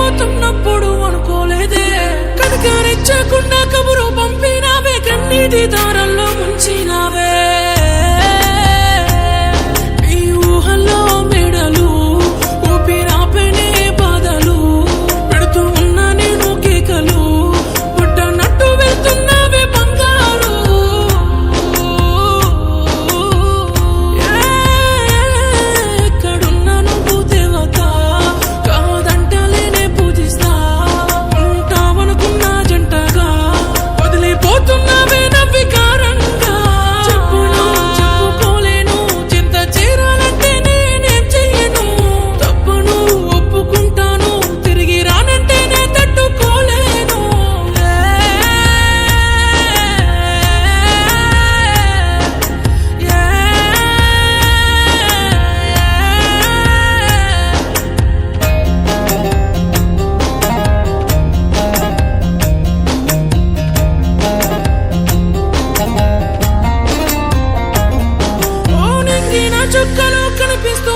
పోతున్నప్పుడు అనుకోలేదే కనకరించకుండా కబురు పంపినావే కన్నీటి దారంలో ముంచినావే ఈ ఊహల్లో మెడలు ఊపిరాపనే బాధలు పెడుతూ ఉన్నా నేను కేకలు పుట్టనట్టు వెళ్తున్నావే బంగారు ఎక్కడున్నా నువ్వు దేవత కాదంటలేనే పూజిస్తా ఉంటావనుకున్నా జంటగా వదిలిపోతున్నావే నవ్వికారంగా చెప్పును చెప్పుకోలేను చింత చేరాలంటే నేనేం చెయ్యను తప్పును ఒప్పుకుంటాను తిరిగి రానంటే నే తట్టుకోలేను ఓ నింగిన చుక్కలు కనిపిస్తూ